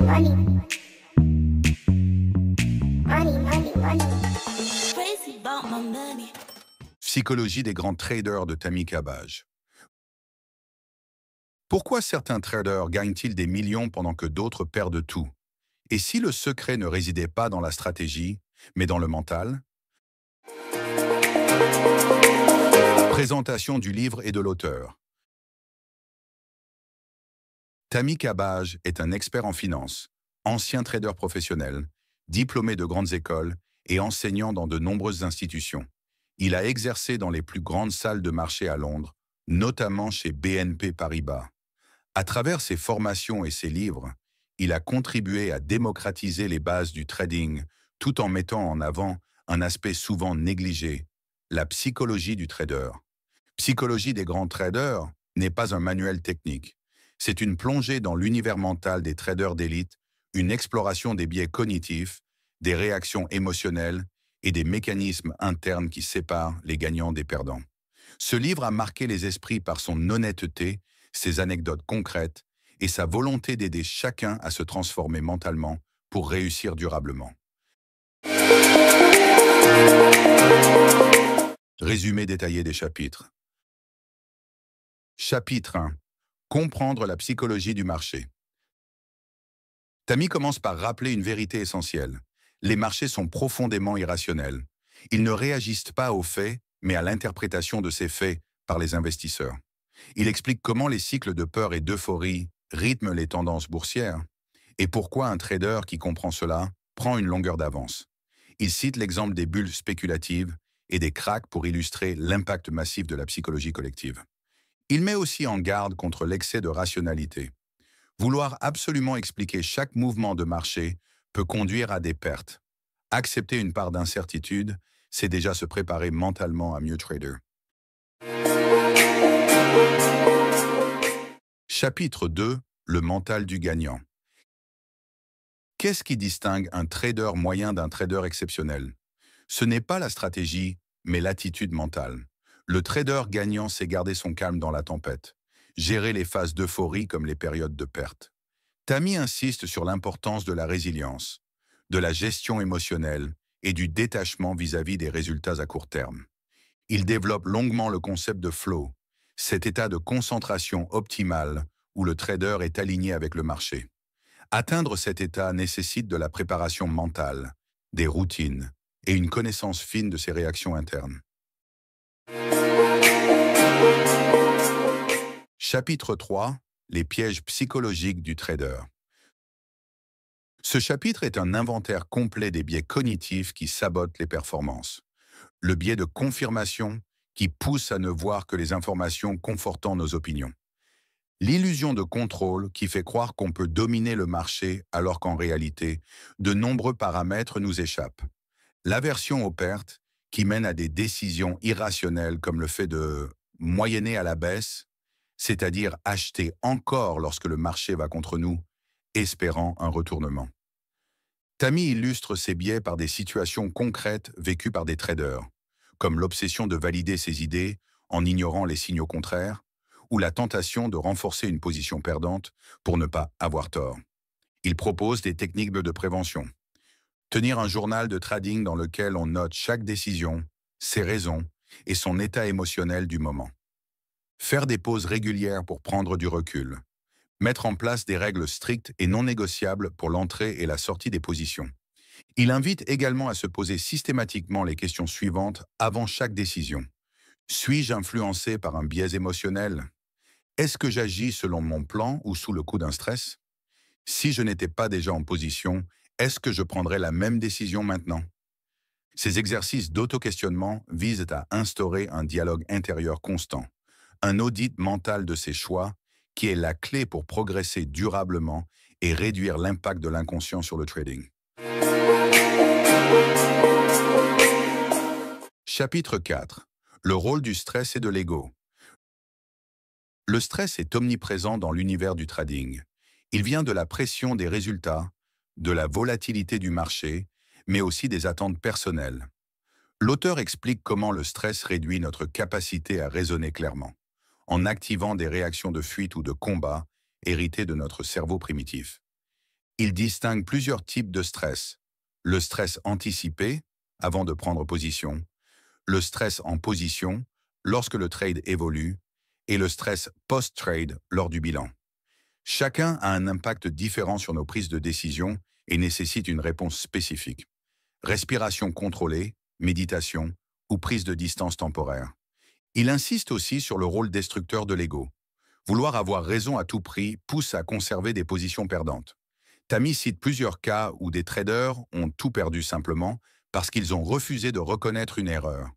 money, money, money, money. Crazy about my money. Psychologie des grands traders de Tammy Cabbage. Pourquoi certains traders gagnent-ils des millions pendant que d'autres perdent tout? Et si le secret ne résidait pas dans la stratégie, mais dans le mental? Présentation du livre et de l'auteur. Tammy Cabbage est un expert en finance, ancien trader professionnel, diplômé de grandes écoles et enseignant dans de nombreuses institutions. Il a exercé dans les plus grandes salles de marché à Londres, notamment chez BNP Paribas. À travers ses formations et ses livres, il a contribué à démocratiser les bases du trading tout en mettant en avant un aspect souvent négligé, la psychologie du trader. Psychologie des grands traders n'est pas un manuel technique. C'est une plongée dans l'univers mental des traders d'élite, une exploration des biais cognitifs, des réactions émotionnelles et des mécanismes internes qui séparent les gagnants des perdants. Ce livre a marqué les esprits par son honnêteté, ses anecdotes concrètes et sa volonté d'aider chacun à se transformer mentalement pour réussir durablement. Résumé détaillé des chapitres. Chapitre 1. Comprendre la psychologie du marché. Tammy commence par rappeler une vérité essentielle. Les marchés sont profondément irrationnels. Ils ne réagissent pas aux faits, mais à l'interprétation de ces faits par les investisseurs. Il explique comment les cycles de peur et d'euphorie rythment les tendances boursières et pourquoi un trader qui comprend cela prend une longueur d'avance. Il cite l'exemple des bulles spéculatives et des cracks pour illustrer l'impact massif de la psychologie collective. Il met aussi en garde contre l'excès de rationalité. Vouloir absolument expliquer chaque mouvement de marché peut conduire à des pertes. Accepter une part d'incertitude, c'est déjà se préparer mentalement à mieux trader. Chapitre 2. Le mental du gagnant. Qu'est-ce qui distingue un trader moyen d'un trader exceptionnel? Ce n'est pas la stratégie, mais l'attitude mentale. Le trader gagnant sait garder son calme dans la tempête, gérer les phases d'euphorie comme les périodes de perte. Tammy insiste sur l'importance de la résilience, de la gestion émotionnelle et du détachement vis-à-vis des résultats à court terme. Il développe longuement le concept de flow, cet état de concentration optimale où le trader est aligné avec le marché. Atteindre cet état nécessite de la préparation mentale, des routines et une connaissance fine de ses réactions internes. Chapitre 3. Les pièges psychologiques du trader. Ce chapitre est un inventaire complet des biais cognitifs qui sabotent les performances. Le biais de confirmation qui pousse à ne voir que les informations confortant nos opinions. L'illusion de contrôle qui fait croire qu'on peut dominer le marché alors qu'en réalité, de nombreux paramètres nous échappent. L'aversion aux pertes qui mène à des décisions irrationnelles comme le fait de moyenner à la baisse, c'est-à-dire acheter encore lorsque le marché va contre nous, espérant un retournement. Tammy illustre ces biais par des situations concrètes vécues par des traders, comme l'obsession de valider ses idées en ignorant les signaux contraires, ou la tentation de renforcer une position perdante pour ne pas avoir tort. Il propose des techniques de prévention. Tenir un journal de trading dans lequel on note chaque décision, ses raisons et son état émotionnel du moment. Faire des pauses régulières pour prendre du recul. Mettre en place des règles strictes et non négociables pour l'entrée et la sortie des positions. Il invite également à se poser systématiquement les questions suivantes avant chaque décision. Suis-je influencé par un biais émotionnel? Est-ce que j'agis selon mon plan ou sous le coup d'un stress? Si je n'étais pas déjà en position, est-ce que je prendrais la même décision maintenant? Ces exercices d'auto-questionnement visent à instaurer un dialogue intérieur constant, un audit mental de ses choix qui est la clé pour progresser durablement et réduire l'impact de l'inconscient sur le trading. Chapitre 4. Le rôle du stress et de l'ego. Le stress est omniprésent dans l'univers du trading. Il vient de la pression des résultats, de la volatilité du marché, mais aussi des attentes personnelles. L'auteur explique comment le stress réduit notre capacité à raisonner clairement, en activant des réactions de fuite ou de combat héritées de notre cerveau primitif. Il distingue plusieurs types de stress. Le stress anticipé, avant de prendre position, le stress en position, lorsque le trade évolue, et le stress post-trade lors du bilan. Chacun a un impact différent sur nos prises de décision et nécessite une réponse spécifique. Respiration contrôlée, méditation ou prise de distance temporaire. Il insiste aussi sur le rôle destructeur de l'ego. Vouloir avoir raison à tout prix pousse à conserver des positions perdantes. Tammy cite plusieurs cas où des traders ont tout perdu simplement parce qu'ils ont refusé de reconnaître une erreur.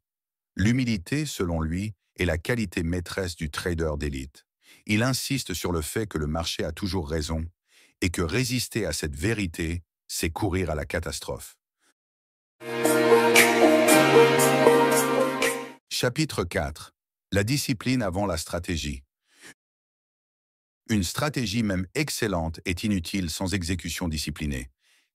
L'humilité, selon lui, est la qualité maîtresse du trader d'élite. Il insiste sur le fait que le marché a toujours raison et que résister à cette vérité, c'est courir à la catastrophe. Chapitre 4. La discipline avant la stratégie. Une stratégie même excellente est inutile sans exécution disciplinée.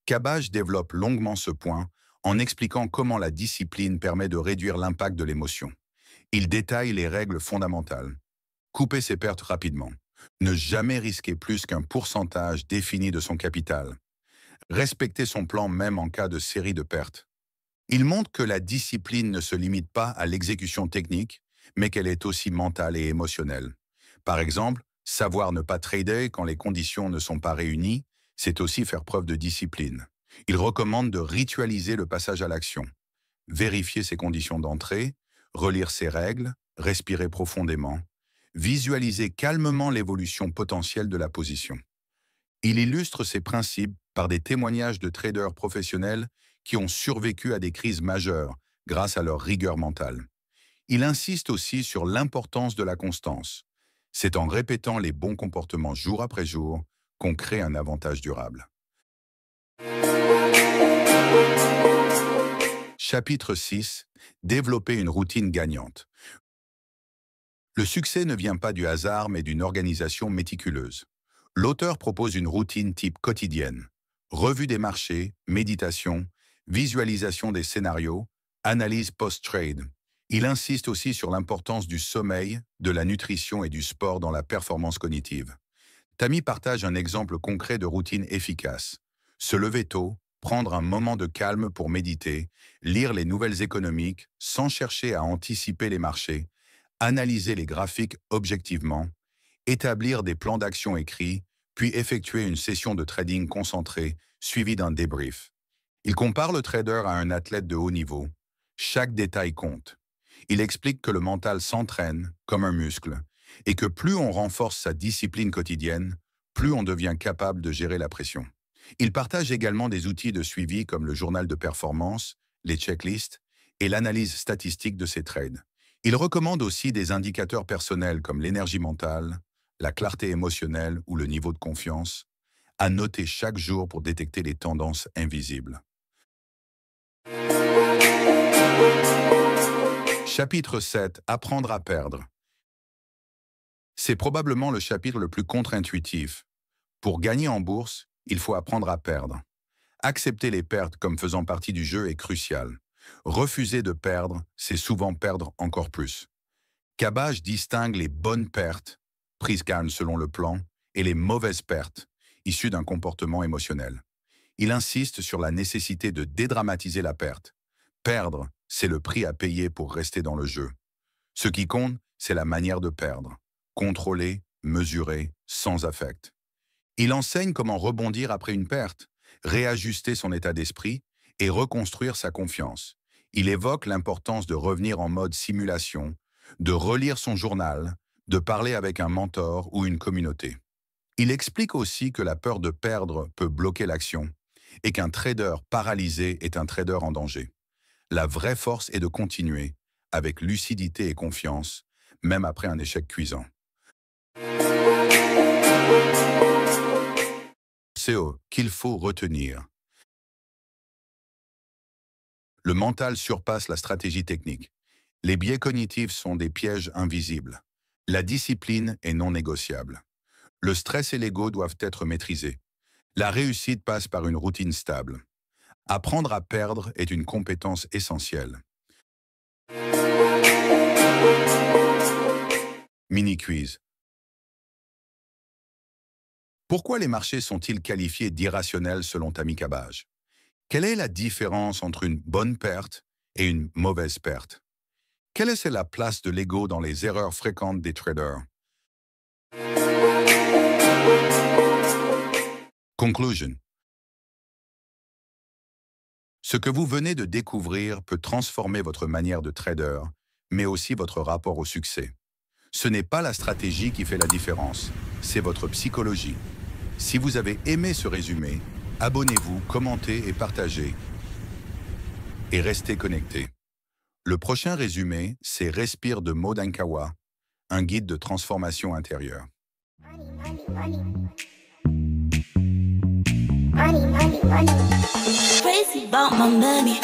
Cabbage développe longuement ce point en expliquant comment la discipline permet de réduire l'impact de l'émotion. Il détaille les règles fondamentales. Couper ses pertes rapidement. Ne jamais risquer plus qu'un pourcentage défini de son capital. Respecter son plan même en cas de série de pertes. Il montre que la discipline ne se limite pas à l'exécution technique, mais qu'elle est aussi mentale et émotionnelle. Par exemple, savoir ne pas trader quand les conditions ne sont pas réunies, c'est aussi faire preuve de discipline. Il recommande de ritualiser le passage à l'action, vérifier ses conditions d'entrée, relire ses règles, respirer profondément, visualiser calmement l'évolution potentielle de la position. Il illustre ces principes par des témoignages de traders professionnels qui ont survécu à des crises majeures grâce à leur rigueur mentale. Il insiste aussi sur l'importance de la constance. C'est en répétant les bons comportements jour après jour qu'on crée un avantage durable. Chapitre 6. Développer une routine gagnante. Le succès ne vient pas du hasard mais d'une organisation méticuleuse. L'auteur propose une routine type quotidienne. Revue des marchés, méditation, visualisation des scénarios, analyse post-trade. Il insiste aussi sur l'importance du sommeil, de la nutrition et du sport dans la performance cognitive. Tammy partage un exemple concret de routine efficace. Se lever tôt, prendre un moment de calme pour méditer, lire les nouvelles économiques sans chercher à anticiper les marchés, analyser les graphiques objectivement, établir des plans d'action écrits, puis effectuer une session de trading concentrée suivie d'un débrief. Il compare le trader à un athlète de haut niveau. Chaque détail compte. Il explique que le mental s'entraîne comme un muscle et que plus on renforce sa discipline quotidienne, plus on devient capable de gérer la pression. Il partage également des outils de suivi comme le journal de performance, les checklists et l'analyse statistique de ses trades. Il recommande aussi des indicateurs personnels comme l'énergie mentale, la clarté émotionnelle ou le niveau de confiance, à noter chaque jour pour détecter les tendances invisibles. Chapitre 7. Apprendre à perdre. C'est probablement le chapitre le plus contre-intuitif. Pour gagner en bourse, il faut apprendre à perdre. Accepter les pertes comme faisant partie du jeu est crucial. Refuser de perdre, c'est souvent perdre encore plus. Cabbage distingue les bonnes pertes, prises calmes selon le plan, et les mauvaises pertes, issues d'un comportement émotionnel. Il insiste sur la nécessité de dédramatiser la perte. Perdre, c'est le prix à payer pour rester dans le jeu. Ce qui compte, c'est la manière de perdre. Contrôler, mesurer, sans affect. Il enseigne comment rebondir après une perte, réajuster son état d'esprit et reconstruire sa confiance. Il évoque l'importance de revenir en mode simulation, de relire son journal, de parler avec un mentor ou une communauté. Il explique aussi que la peur de perdre peut bloquer l'action et qu'un trader paralysé est un trader en danger. La vraie force est de continuer, avec lucidité et confiance, même après un échec cuisant. CO qu'il faut retenir. Le mental surpasse la stratégie technique. Les biais cognitifs sont des pièges invisibles. La discipline est non négociable. Le stress et l'ego doivent être maîtrisés. La réussite passe par une routine stable. Apprendre à perdre est une compétence essentielle. Mini-quiz. Pourquoi les marchés sont-ils qualifiés d'irrationnels selon Tammy Cabage? Quelle est la différence entre une bonne perte et une mauvaise perte? Quelle est la place de l'ego dans les erreurs fréquentes des traders? Conclusion. Ce que vous venez de découvrir peut transformer votre manière de trader, mais aussi votre rapport au succès. Ce n'est pas la stratégie qui fait la différence, c'est votre psychologie. Si vous avez aimé ce résumé, abonnez-vous, commentez et partagez. Et restez connectés. Le prochain résumé, c'est Respire de Maud Ankawa, un guide de transformation intérieure. Crazy about my money.